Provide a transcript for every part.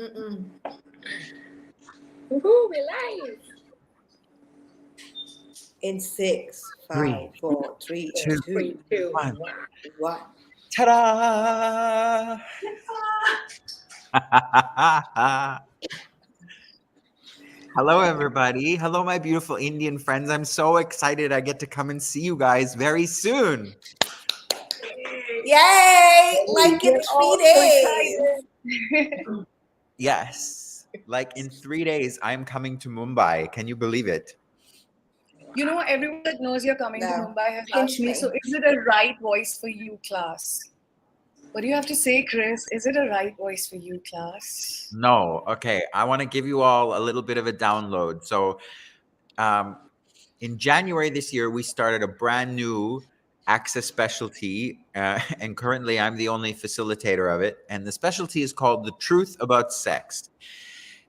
Woohoo, we're live. In 6, 5, 3, 4, 3, 2, 3, 2, 1. 1. Ta-da! Hello, everybody. Hello, my beautiful Indian friends. I'm so excited I get to come and see you guys very soon. Yay! Like in 3 days. Yes. Like in 3 days, I'm coming to Mumbai. Can you believe it? You know, everyone that knows you're coming to Mumbai has Pinch asked me, me. so is it a right voice for you, class? What do you have to say, Chris? Is it a right voice for you, class? No. Okay. I want to give you all a little bit of a download. So in January this year, we started a brand new access specialty, and currently I'm the only facilitator of it. And the specialty is called The Truth About Sex.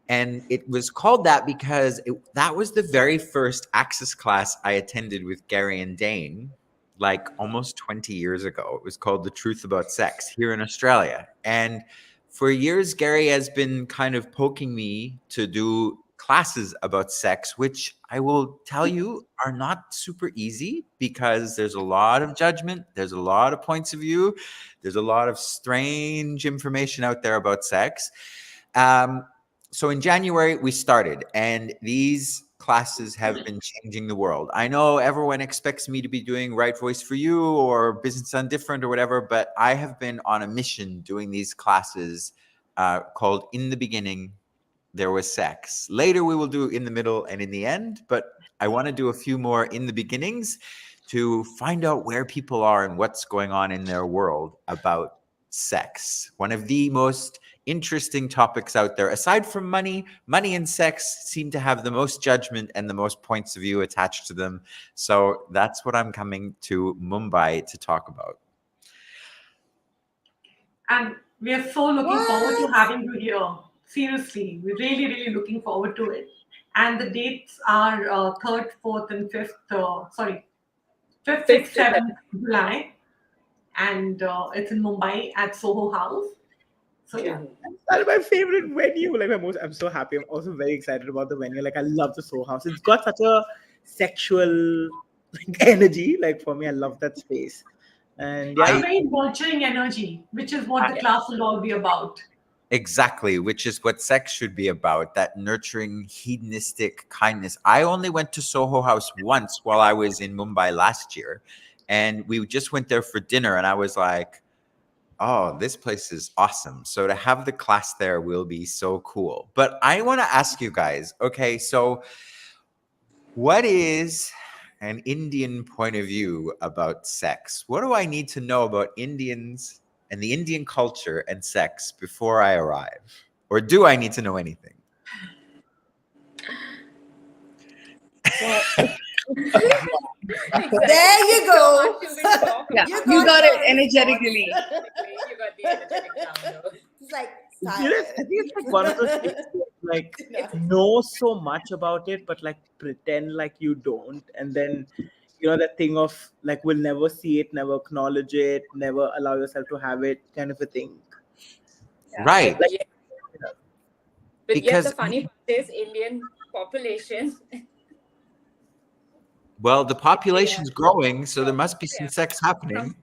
And it was called that because that was the very first access class I attended with Gary and Dane, like almost 20 years ago. It was called The Truth About Sex here in Australia. And for years, Gary has been kind of poking me to do classes about sex, which I will tell you are not super easy because there's a lot of judgment. There's a lot of points of view. There's a lot of strange information out there about sex. So in January, we started, and these classes have been changing the world. I know everyone expects me to be doing Right Voice for You or Business Done Different or whatever, but I have been on a mission doing these classes called In the Beginning, There Was Sex. Later, we will do In the Middle and In the End, but I want to do a few more in the beginnings to find out where people are and what's going on in their world about sex. One of the most interesting topics out there, aside from money and sex seem to have the most judgment and the most points of view attached to them. So that's what I'm coming to Mumbai to talk about. And we are so looking forward to having you here. Seriously, we're really, really looking forward to it. And the dates are 3rd, 4th, and 5th. 5th, 6th, 7th July. And it's in Mumbai at Soho House. So yeah, that's my favorite venue. I'm so happy. I'm also very excited about the venue. I love the Soho House. It's got such a sexual energy. For me, I love that space. And yeah, very nurturing energy, which is what the class will all be about. Exactly, which is what sex should be about, that nurturing, hedonistic kindness. I only went to Soho House once while I was in Mumbai last year, and we just went there for dinner, and I was like, oh, this place is awesome. So to have the class there will be so cool. But I want to ask you guys, okay, so what is an Indian point of view about sex? What do I need to know about Indians and the Indian culture and sex before I arrive? Or do I need to know anything? There you go. Yeah, you got it energetically. You got the energetic download. It's like I think it's one of those things know so much about it, but pretend you don't, and then that thing of we'll never see it, never acknowledge it, never allow yourself to have it, kind of a thing. Yeah. Right. But yet the funny part is Indian population. Well, the population's growing, so there must be some sex happening.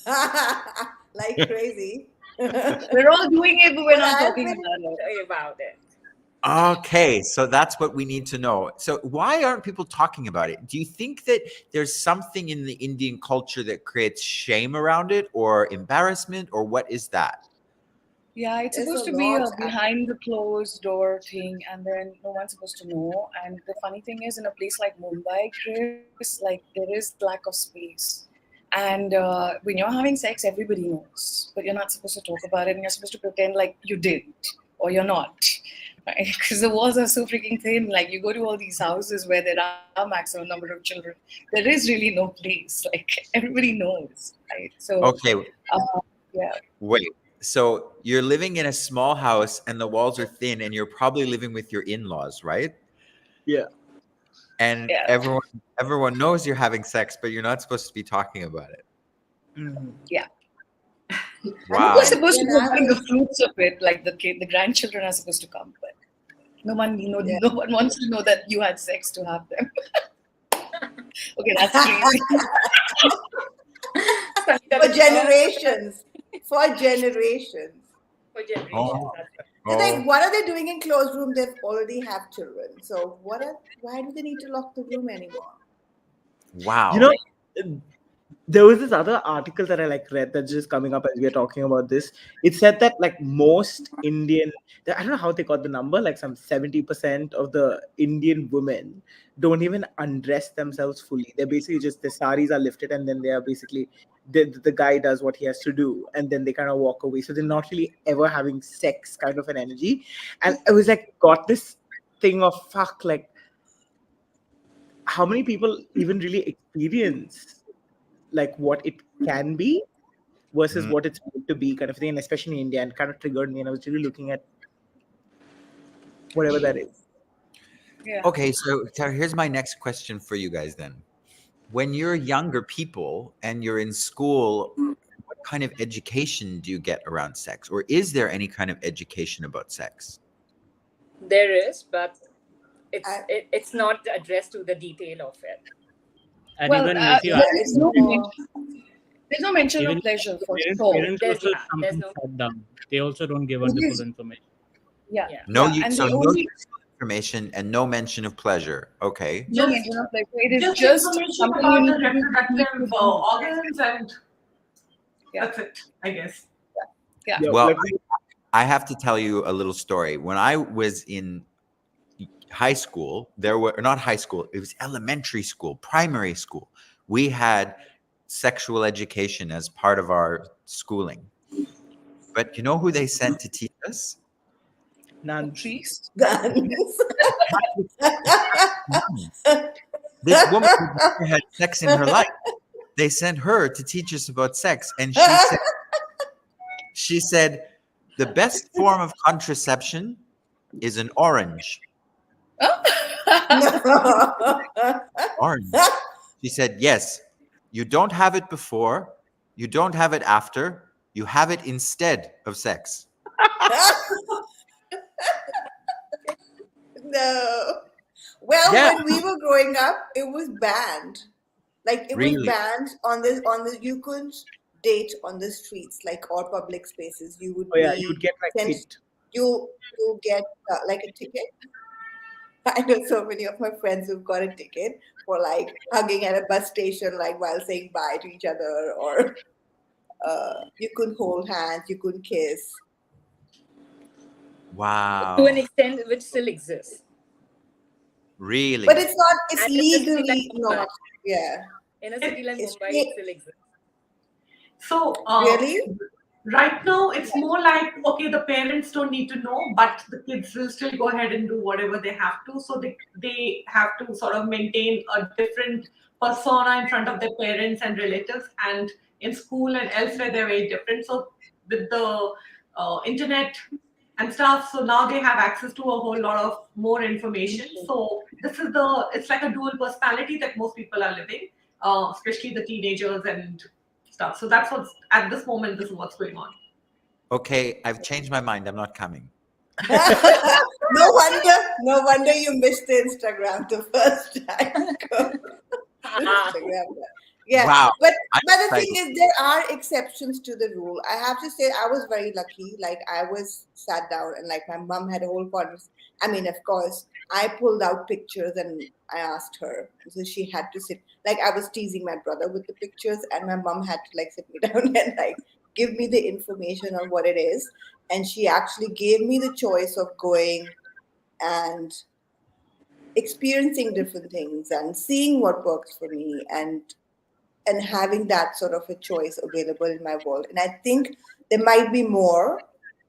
Like crazy. We're all doing it, but we're not talking about it. Okay, so that's what we need to know. So why aren't people talking about it? Do you think that there's something in the Indian culture that creates shame around it or embarrassment, or what is that? Yeah, it's supposed to be a behind the closed door thing, and then no one's supposed to know. And the funny thing is, in a place like Mumbai, Chris, there is lack of space. And when you're having sex, everybody knows, but you're not supposed to talk about it, and you're supposed to pretend like you didn't or you're not, right? Because the walls are so freaking thin. You go to all these houses where there are maximum number of children, there is really no place. Everybody knows, right? So okay, yeah. Wait. So you're living in a small house and the walls are thin and you're probably living with your in-laws, right? Yeah. And everyone knows you're having sex, but you're not supposed to be talking about it. Mm-hmm. Yeah. Wow. We're supposed to Yeah, go I bring the was- fruits of it, like the grandchildren are supposed to come, but no one, Yeah. no one wants to know that you had sex to have them. Okay, that's crazy. Sangeeta For will- generations. For generations. For generations. Oh. That's it. So Oh. like, what are they doing in closed room? They already have children. So why do they need to lock the room anymore? Wow. You know, there was this other article that I like read that's just coming up as we are talking about this. It said that like most Indian, I don't know how they got the number, like some 70% of the Indian women don't even undress themselves fully. They're basically just, the saris are lifted and then they are basically, the guy does what he has to do and then they kind of walk away. So they're not really ever having sex kind of an energy. And I was like, got this thing of fuck, like how many people even really experience like what it can be versus Mm. what it's meant to be kind of thing, and especially in India, and kind of triggered me and I was really looking at whatever that is. Yeah. Okay, so Tara, here's my next question for you guys then. When you're younger people and you're in school, what kind of education do you get around sex? Or is there any kind of education about sex? There is, but I- it's not addressed to the detail of it. And Well, even if you Yeah, it's more. there's no mention even of pleasure for parents, sure. parents There's also yeah, there's something no shut down. They also don't give out the full information. Yeah, yeah. No, yeah, and so the no only useful information and no mention of pleasure. Okay. no Just, mention of pleasure. It is just just information something about you the need to reproductive do. organs, and Yeah. that's it, I guess. Yeah. Yeah, Well, like, I have to tell you a little story. When I was in high school, there were not high school, it was elementary school, primary school. We had sexual education as part of our schooling. But you know who they sent to teach us? nuns. Priest. Guns. This woman who never had sex in her life. They sent her to teach us about sex. And she said, the best form of contraception is an orange. Oh. No. Orange. She said, yes, you don't have it before, you don't have it after, you have it instead of sex. No. Well, Yeah. when we were growing up, it was banned. Like it was Really? banned on this. You couldn't date on the streets, like or public spaces. You would Oh yeah, be you'd get like sent. hit. You get like a ticket. I know so many of my friends who've got a ticket for like hugging at a bus station, like while saying bye to each other, or you couldn't hold hands, you couldn't kiss. Wow. To an extent which still exists. Really? But it's not. It's And in a city legally like Mumbai. not. Yeah. In a city like It's Mumbai, re- it still exists. So, Really? right now, it's more like, okay, the parents don't need to know, but the kids will still go ahead and do whatever they have to. So they have to sort of maintain a different persona in front of their parents and relatives. And in school and elsewhere, they're very different. So with the internet and stuff, so now they have access to a whole lot of more information. So it's like a dual personality that most people are living, especially the teenagers and stuff. So that's what's at this moment. This is what's going on. Okay, I've changed my mind. I'm not coming. No wonder you missed the Instagram the first time. Instagram. Yeah, Wow. but I'm the excited. thing is, there are exceptions to the rule. I have to say, I was very lucky. Like, I was sat down and like my mom had a whole conversation. I mean, of course, I pulled out pictures and I asked her, so she had to sit. Like, I was teasing my brother with the pictures, and my mom had to like sit me down and like give me the information on what it is. And she actually gave me the choice of going and experiencing different things and seeing what works for me, and having that sort of a choice available in my world. And I think there might be more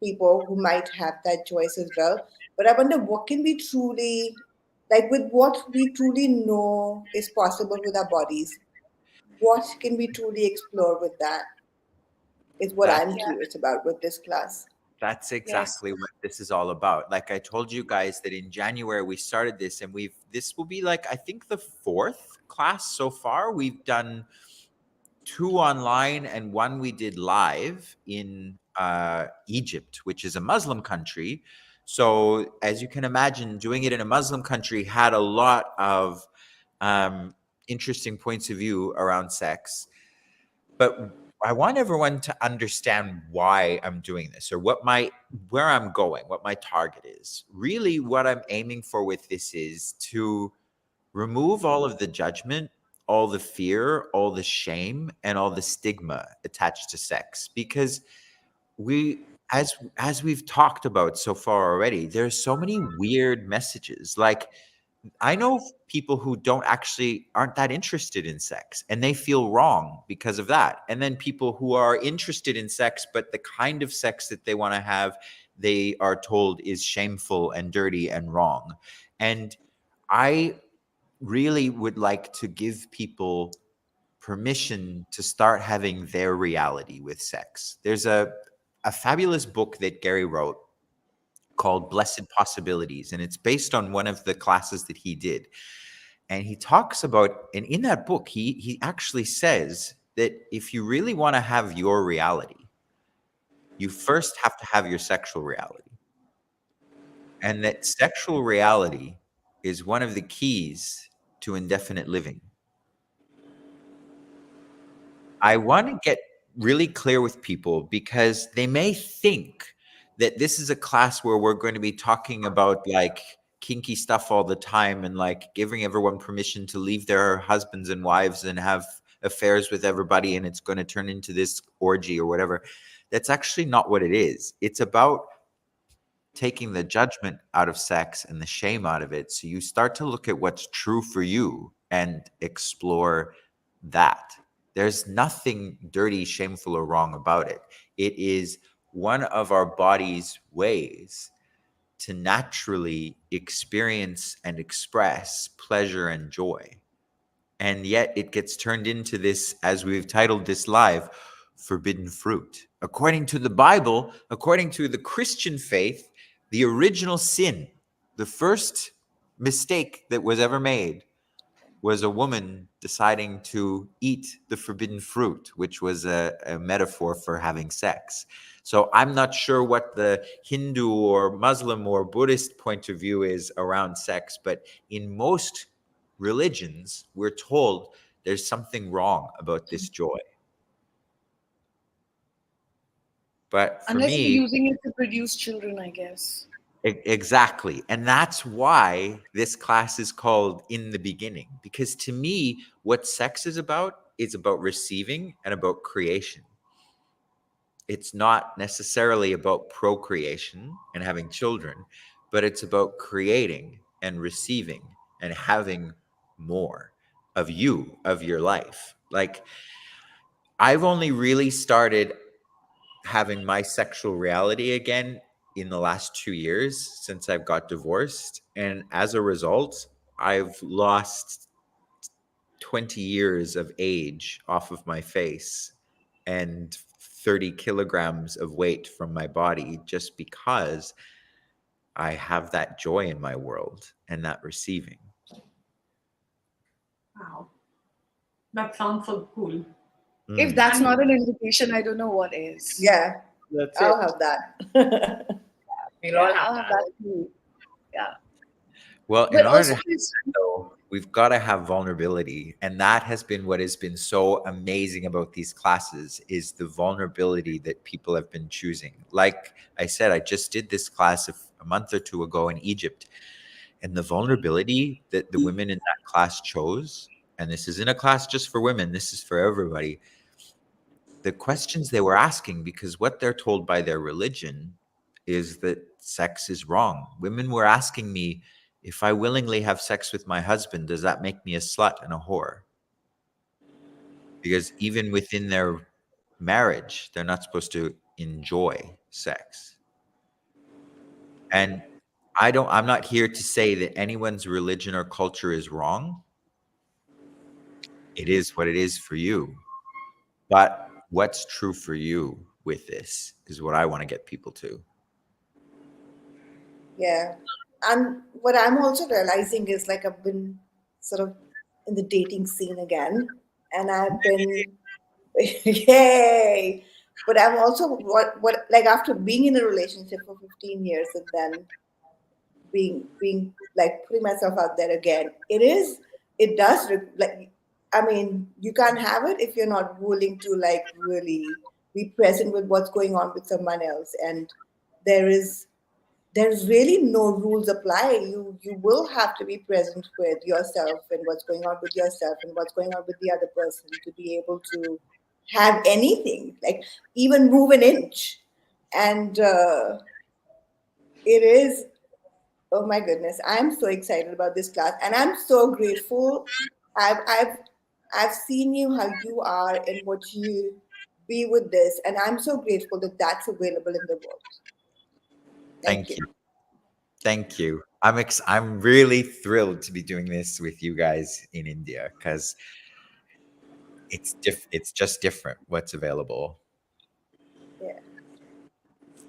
people who might have that choice as well. But I wonder what can we truly, like with what we truly know is possible with our bodies, what can we truly explore with that is what That- I'm curious about with this class. That's exactly what this is all about. Like I told you guys that in January we started this, and this will be like, I think, the fourth class so far. We've done 2 online and 1 we did live in Egypt, which is a Muslim country. So as you can imagine, doing it in a Muslim country had a lot of interesting points of view around sex. But I want everyone to understand why I'm doing this, or where I'm going, what my target is. Really, what I'm aiming for with this is to remove all of the judgment, all the fear, all the shame, and all the stigma attached to sex. Because as we've talked about so far already, there's so many weird messages. Like, I know people who aren't that interested in sex and they feel wrong because of that. And then people who are interested in sex, but the kind of sex that they want to have, they are told is shameful and dirty and wrong. And I really would like to give people permission to start having their reality with sex. There's a fabulous book that Gary wrote called Blessed Possibilities, and it's based on one of the classes that he did. And he talks about, and in that book, he actually says that if you really want to have your reality, you first have to have your sexual reality. And that sexual reality is one of the keys to indefinite living. I want to get really clear with people because they may think that this is a class where we're going to be talking about like kinky stuff all the time and like giving everyone permission to leave their husbands and wives and have affairs with everybody, and it's going to turn into this orgy or whatever. That's actually not what it is. It's about taking the judgment out of sex and the shame out of it. So you start to look at what's true for you and explore that. There's nothing dirty, shameful, or wrong about it. It is one of our body's ways to naturally experience and express pleasure and joy. And yet it gets turned into this, as we've titled this live, forbidden fruit. According to the Bible, according to the Christian faith, the original sin, the first mistake that was ever made, was a woman deciding to eat the forbidden fruit, which was a metaphor for having sex. So I'm not sure what the Hindu or Muslim or Buddhist point of view is around sex, but in most religions, we're told there's something wrong about this joy. But for Unless me, you're using it to produce children, I guess. Exactly. And that's why this class is called In the Beginning. Because to me, what sex is about receiving and about creation. It's not necessarily about procreation and having children, but it's about creating and receiving and having more of you, of your life. Like, I've only really started having my sexual reality again in the last 2 years since I've got divorced. And as a result, I've lost 20 years of age off of my face and 30 kilograms of weight from my body just because I have that joy in my world and that receiving. Wow. That sounds so cool. If that's not an invitation, I don't know what is. Yeah, That's I'll it. have that. We'll all I'll have have that. that too. Yeah. Well, in But order also, to have that, though, we've got to have vulnerability. And that has been what has been so amazing about these classes is the vulnerability that people have been choosing. Like I said, I just did this class a month or 2 ago in Egypt. And the vulnerability that the women in that class chose, and this isn't a class just for women, this is for everybody. The questions they were asking, because what they're told by their religion is that sex is wrong. Women were asking me, if I willingly have sex with my husband, does that make me a slut and a whore? Because even within their marriage, they're not supposed to enjoy sex. And I'm not here to say that anyone's religion or culture is wrong. It is what it is for you. But what's true for you with this is what I want to get people to. Yeah. And what I'm also realizing is I've been sort of in the dating scene again, and I've been Yay! But I'm also what like after being in a relationship for 15 years and then being like putting myself out there again, it does like I mean you can't have it if you're not willing to like really be present with what's going on with someone else, and there is there's really no rules apply. You will have to be present with yourself and what's going on with yourself and what's going on with the other person to be able to have anything, like even move an inch. And it is, oh my goodness, I'm so excited about this class, and I'm so grateful. I've seen you how you are and what you be with this, and I'm so grateful that that's available in the world. Thank Thank you. you. Thank you. I'm really thrilled to be doing this with you guys in India because it's just different what's available. Yeah.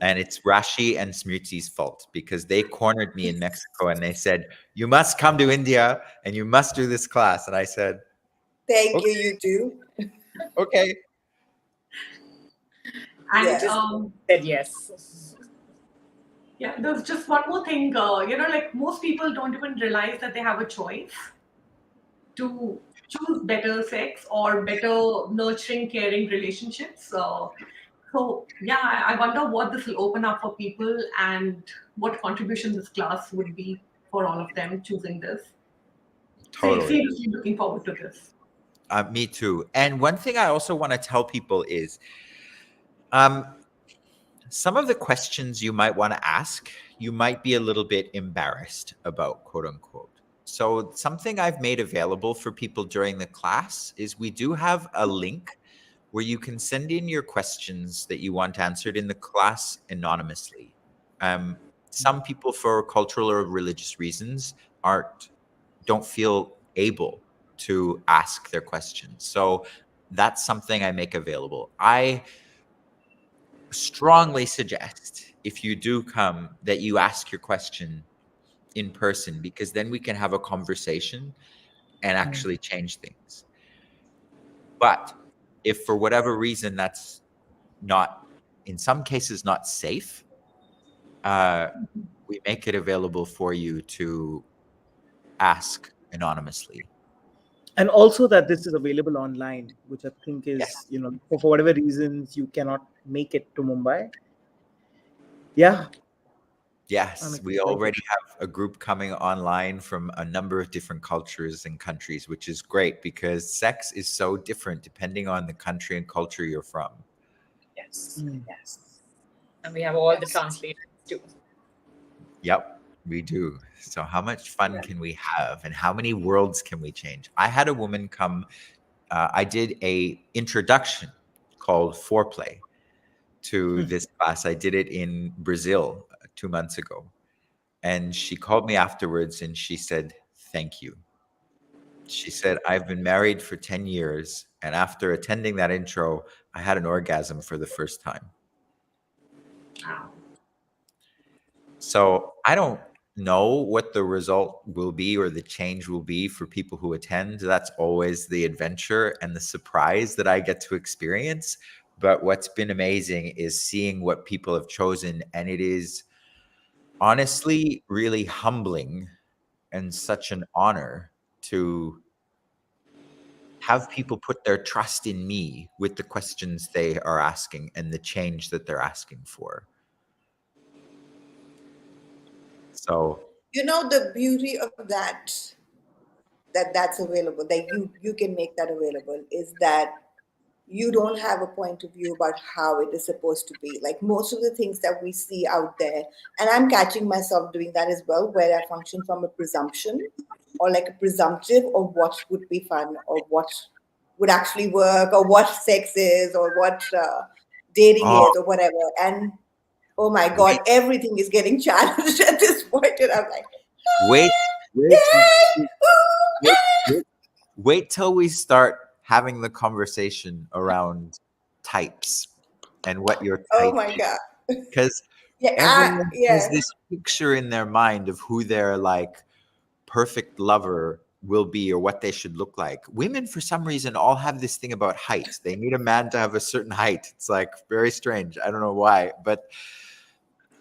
And it's Rashi and Smriti's fault because they cornered me in Mexico and they said, "You must come to India and you must do this class." And I said, Thank you, "Okay, you too. okay." And Yes. Said yes. yeah, there's just one more thing. Like most people don't even realize that they have a choice to choose better sex or better nurturing, caring relationships. So yeah, I wonder what this will open up for people and what contribution this class would be for all of them choosing this. Totally. Seriously looking forward to this. Me too. And one thing I also want to tell people is um, some of the questions you might want to ask, you might be a little bit embarrassed about, quote unquote. So, something I've made available for people during the class is we do have a link where you can send in your questions that you want answered in the class anonymously. Um, some people, for cultural or religious reasons, aren't don't feel able to ask their questions. So that's something I make available. I strongly suggest if you do come that you ask your question in person because then we can have a conversation and actually change things. But if for whatever reason that's not, in some cases, not safe, uh, we make it available for you to ask anonymously. And also that this is available online, which I think Yeah. is, for whatever reasons you cannot make it to Mumbai. Yeah, I'm Yes, we excited. already have a group coming online from a number of different cultures and countries, which is great because sex is so different depending on the country and culture you're from. Yes. Mm. Yes. And we have all the translations too. Yep, we do. So, how much fun can we have and how many worlds can we change? I had a woman come, I did a introduction called Foreplay to this class. I did it in Brazil 2 months ago. And she called me afterwards and she said, "Thank you." She said, "I've been married for 10 years. And after attending that intro, I had an orgasm for the first time." Wow. So I don't know what the result will be or the change will be for people who attend. That's always the adventure and the surprise that I get to experience. But what's been amazing is seeing what people have chosen. And it is honestly really humbling and such an honor to have people put their trust in me with the questions they are asking and the change that they're asking for. So, You know the beauty of that's available, that you can make that available, is that you don't have a point of view about how it is supposed to be. Like most of the things that we see out there, and I'm catching myself doing that as well, where I function from a presumption or like a presumptive of what would be fun or what would actually work or what sex is or what dating oh, is or whatever. And oh my God, wait, everything is getting challenged at this point. And I'm like, wait, wait, yay! wait, wait, wait till we start having the conversation around types and what your Oh type my is. God. Because Yeah, everyone has yeah. this picture in their mind of who their like perfect lover will be or what they should look like. Women, for some reason, all have this thing about height. They need a man to have a certain height. It's like very strange. I don't know why, but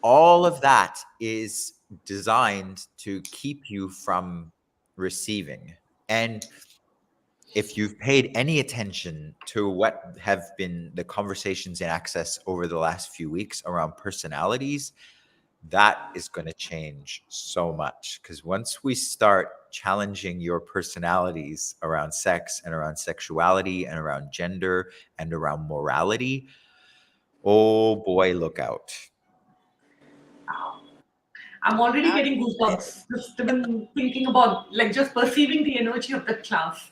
all of that is designed to keep you from receiving. And if you've paid any attention to what have been the conversations in Access over the last few weeks around personalities, that is going to change so much, because once we start challenging your personalities around sex and around sexuality and around gender and around morality, oh boy, look out. I'm already getting goosebumps just even thinking about like just perceiving the energy of the class.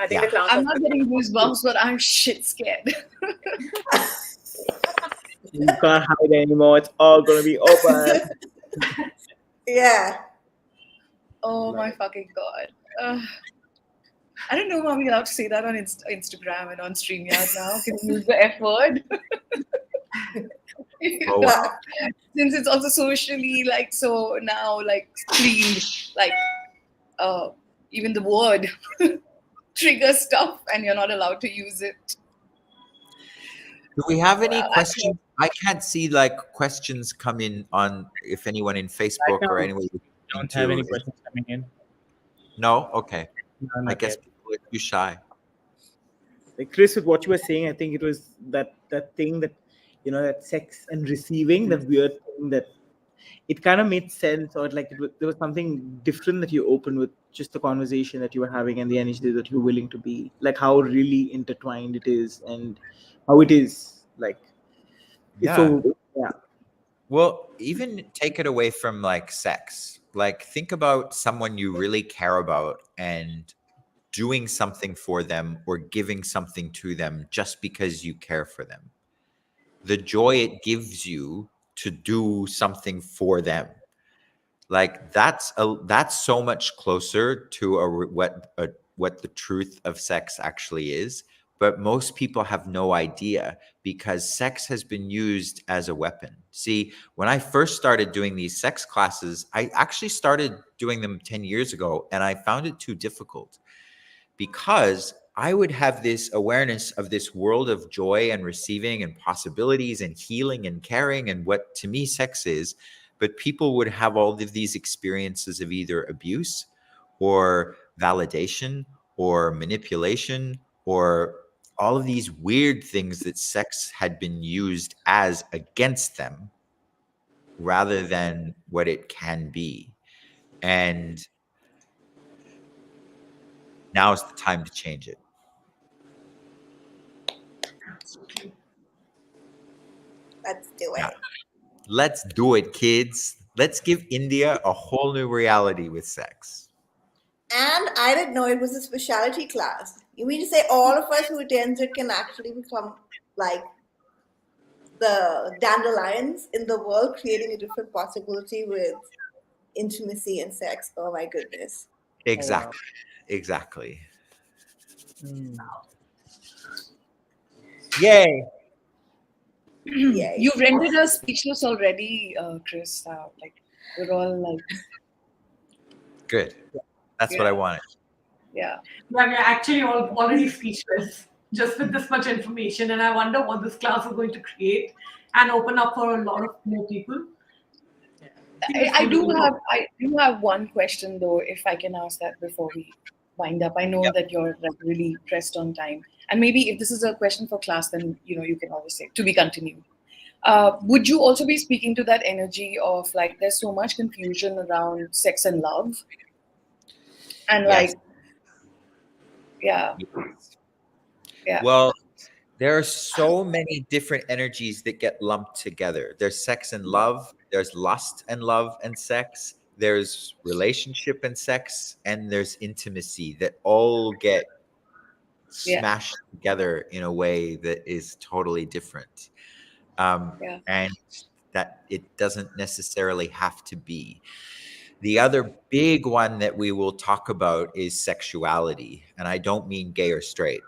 I think Yeah. the class I'm of not getting goosebumps, but I'm shit scared. You can't hide anymore. It's all gonna be open. Yeah. Oh my fucking god. I don't know how we're allowed to say that on Instagram and on StreamYard now. Can you use the F word? Oh, wow. Since it's also socially like so now like screened, like even the word triggers stuff and you're not allowed to use it. Do we have any Well, questions? I can't see like questions come in on if anyone in Facebook or now, anyone Don't have any questions coming in. No? Okay. No, I not guess yet. people are too shy. Like Chris, with what you were saying, I think it was that thing that that sex and receiving, that weird thing that it kind of made sense, or like there was something different that you opened with just the conversation that you were having and the energy that you're willing to be, like how really intertwined it is and how it is like it's Yeah. so yeah. Well, even take it away from like sex. Like think about someone you really care about and doing something for them or giving something to them just because you care for them. The joy it gives you to do something for them. Like that's so much closer to what the truth of sex actually is. But most people have no idea because sex has been used as a weapon. See, when I first started doing these sex classes, I actually started doing them 10 years ago, and I found it too difficult because I would have this awareness of this world of joy and receiving and possibilities and healing and caring and what to me sex is. But people would have all of these experiences of either abuse or validation or manipulation or all of these weird things that sex had been used as against them rather than what it can be. And now is the time to change it. Let's do it. Yeah. Let's do it, kids. Let's give India a whole new reality with sex. And I didn't know it was a specialty class. You mean to say all of us who attend it can actually become like the dandelions in the world, creating a different possibility with intimacy and sex? Oh my goodness. Exactly. Exactly. Yay. Yay. You've rendered us speechless already, Chris. Like we're all like, Good. That's what I wanted. yeah. Yeah, we're actually all already speechless just with this much information, and I wonder what this class is going to create and open up for a lot of more people. I do have one question though, if I can ask that before we wind up. I know that you're like really pressed on time, and maybe if this is a question for class, then you can always say to be continued. Would you also be speaking to that energy of like there's so much confusion around sex and love, and Yes. like yeah. Well, there are so many different energies that get lumped together. There's sex and love, there's lust and love and sex, there's relationship and sex, and there's intimacy that all get smashed together in a way that is totally different. And that it doesn't necessarily have to be. The other big one that we will talk about is sexuality. And I don't mean gay or straight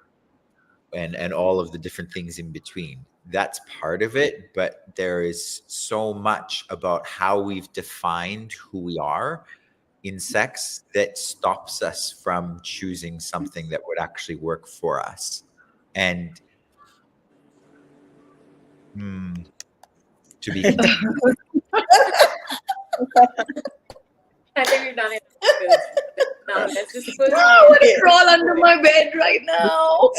and all of the different things in between. That's part of it, but there is so much about how we've defined who we are in sex that stops us from choosing something that would actually work for us. And to be I think we've done it. Now let's just put I want to crawl under my bed right now.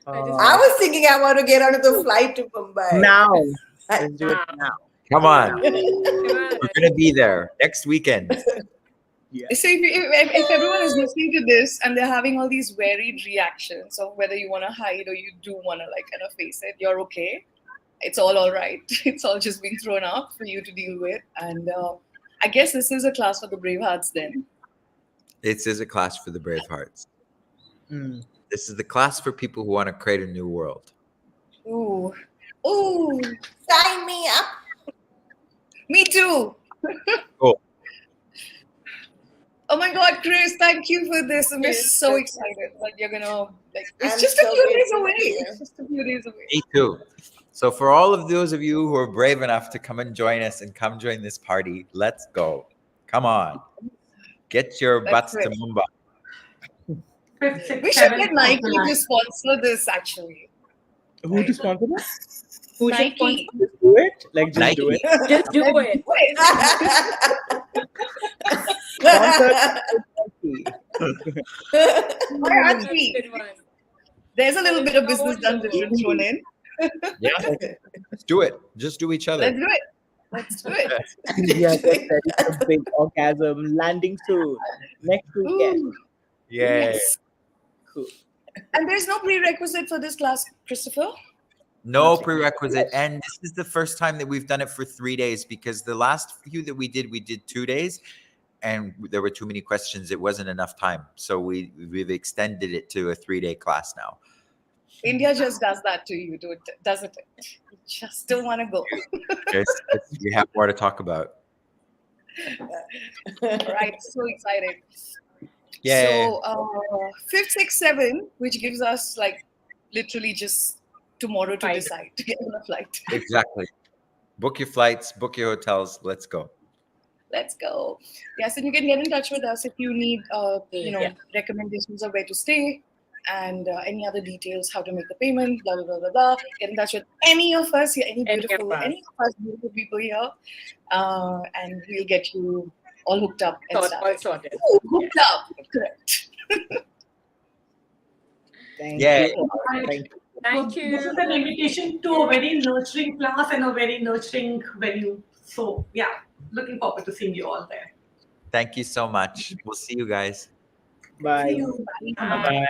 I was thinking I want to get onto the flight to Mumbai. Now. Let's do it now. Come on. We're going to be there next weekend. Yeah. So if everyone is listening to this and they're having all these varied reactions of whether you want to hide or you do want to like kind of face it, you're okay. It's all right. It's all just being thrown out for you to deal with. And I guess this is a class for the brave hearts then. This is a class for the brave hearts. Mm. This is the class for people who want to create a new world. Ooh. Sign me up. Me too. Cool. Oh my God, Chris, thank you for this. I'm just so excited that you're gonna like. It's just a so few days grateful away. to you. It's just a few days away. Me too. So for all of those of you who are brave enough to come and join us and come join this party, let's go. Come on. Get your butts to Mumbai. 5th, 6th, We should 7th, get Nike 9th. to sponsor this actually. Who to sponsor this? Who should Nike. Just do it? Like, just Nike. do it. just do it. Why aren't That's we? a good one. There's a little bit of business done thrown in. Yeah. Let's do it. Just do each other. Let's do it. Let's do it. Yeah, get ready for big orgasm landing soon. Next weekend. Ooh, Yay. yes. Cool. And there's no prerequisite for this class, Christopher? No prerequisite. And this is the first time that we've done it for 3 days, because the last few that we did 2 days and there were too many questions. It wasn't enough time. So we've extended it to a 3-day class now. India just does that to you, doesn't it? You just still want to go. We have more to talk about. Right, so excited. Yay. So 5th, 6th, 7th, which gives us like literally just tomorrow to decide to get on a flight. Exactly. Book your flights, book your hotels. Let's go. Let's go. Yes, and you can get in touch with us if you need, recommendations of where to stay and any other details, how to make the payment, blah, blah, blah, blah, blah. Get in touch with any of us here, any of us beautiful people here, and we'll get you all hooked up and stuff. All sorted. Ooh, hooked up. Correct. Thank Yeah. you. Thank you. Thank So you. This is an invitation to a very nurturing class and a very nurturing venue. So yeah, looking forward to seeing you all there. Thank you so much. We'll see you guys. Bye. See you. Bye. Bye.